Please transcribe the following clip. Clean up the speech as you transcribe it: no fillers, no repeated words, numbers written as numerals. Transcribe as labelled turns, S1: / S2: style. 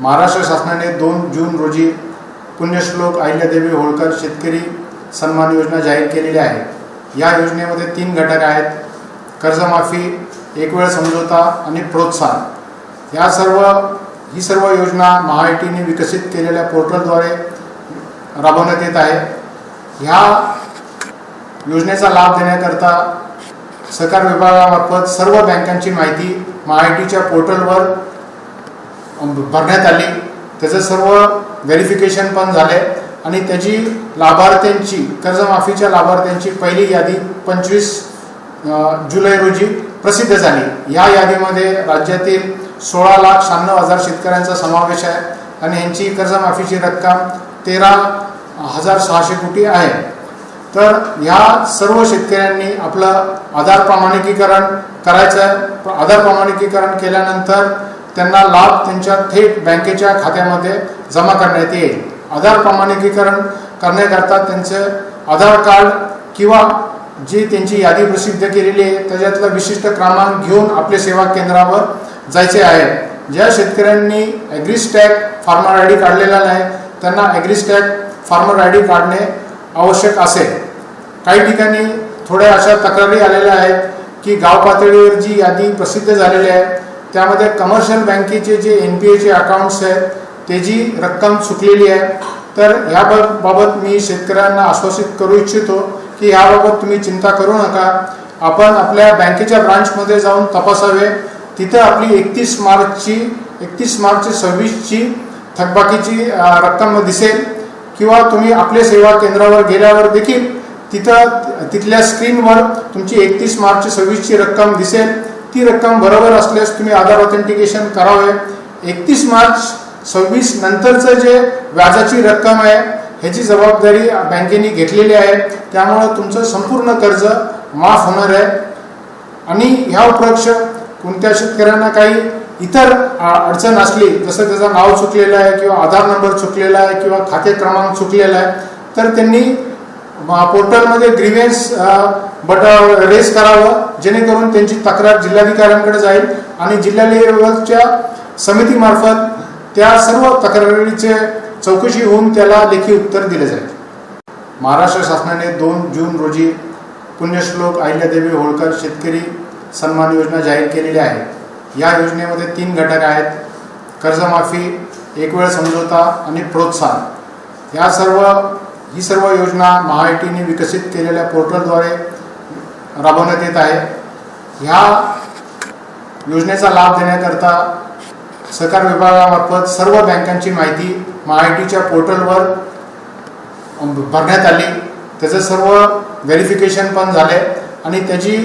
S1: महाराष्ट्र शासनाने 2 जून रोजी पुण्यश्लोक अहिल्यादेवी होळकर शेतकरी सन्मान योजना जाहीर केलेली आहे। या योजनेमध्ये 3 घटक आहेत: कर्जमाफी, एक वेळ समझोता आणि प्रोत्साहन। ही सर्व योजना महाआयटीने विकसित केलेल्या पोर्टलद्वारे राबवण्यात येत आहे। ह्या योजनेचा लाभ देण्याकरता सहकार विभागामार्फत सर्व बँकांची माहिती महाआयटीच्या पोर्टलवर भरण्यात आली। त्याचे सर्व व्हेरिफिकेशन पण झाले आणि त्याची लाभार्थ्यांची कर्जमाफीच्या लाभार्थ्यांची पहिली यादी 25 जुलै रोजी प्रसिद्ध झाली। या यादीमध्ये राज्यातील 16,96,000 शेतकऱ्यांचा समावेश आहे आणि यांची कर्जमाफीची रक्कम 13,600 कोटी आहे। तर या सर्व शेतकऱ्यांनी आपलं आधार प्रमाणिकीकरण करायचं आहे। आधार प्रमाणिकीकरण केल्यानंतर त्यांना लाभ त्यांच्या थेट बँकेच्या खात्यामध्ये जमा करण्यात येईल। आधार प्रमाणिकीकरण करण्याकरता त्यांचे आधार कार्ड किंवा जी त्यांची यादी प्रसिद्ध केलेली आहे त्याच्यातला विशिष्ट क्रमांक घेऊन आपल्या सेवा केंद्रावर जायचे आहे। ज्या शेतकऱ्यांनी ॲग्रीस्टॅग फार्मर आय डी काढलेला नाही त्यांना ॲग्रीस्टॅग फार्मर आय डी काढणे आवश्यक असेल। काही ठिकाणी थोड्या अशा तक्रारी आलेल्या आहेत की गाव पातळीवर जी यादी प्रसिद्ध झालेली आहे त्यामध्ये कमर्शियल बँकेचे जे NPAचे अकाउंट्स आहेत त्याची रक्कम चुकलेली आहे। तर याबाबत मी शेतकऱ्यांना आश्वासित करू इच्छितो की याबाबत तुम्ही चिंता करू नका। आपण आपल्या बँकेच्या ब्रांचमध्ये जाऊन तपासावे। तिथे आपली 31 मार्च 26ची थकबाकीची रक्कम दिसेल किंवा तुम्ही आपल्या सेवा केंद्रावर गेल्यावर देखील तिथल्या स्क्रीनवर तुमची 31 मार्च 26ची रक्कम दिसेल। ती रक्कम बरोबर असल्यास तुम्ही आधार ऑथेंटिकेशन करावे। 31 मार्च 26 नंतरचं जे व्याजाची रक्कम आहे ह्याची जबाबदारी बँकेने घेतलेली आहे, त्यामुळे तुमचं संपूर्ण कर्ज माफ होणार आहे। आणि ह्या उपरांत कोणत्या शेतकऱ्यांना काही इतर अडचण असली, जसं त्याचं नाव चुकलेलं आहे किंवा आधार नंबर चुकलेला आहे किंवा खाते क्रमांक चुकलेला आहे, तर त्यांनी पोर्टलमध्ये ग्रीव्हन्स रेस करावं, जेणेकरून त्यांची तक्रार जिल्हाधिकाऱ्यांकडे जाईल आणि जिल्हा लेवलच्या समितीमार्फत त्या सर्व तक्रारीचे चौकशी होऊन त्याला लेखी उत्तर दिले जाईल। महाराष्ट्र शासनाने 2 जून रोजी पुण्यश्लोक अहिल्यादेवी होळकर शेतकरी सन्मान योजना जाहीर केलेली आहे। या योजनेमध्ये 3 घटक आहेत: कर्जमाफी, एक वेळ समझोता आणि प्रोत्साहन। ही सर्व योजना महाआयटीने विकसित केलेल्या पोर्टलद्वारे राबवण्यात येत आहे। ह्या योजनेचा लाभ देण्याकरता सहकार विभागामार्फत सर्व बँकांची माहिती महाआयटीच्या पोर्टलवर भरण्यात आली। त्याचे सर्व व्हेरिफिकेशन पण झाले आणि त्याची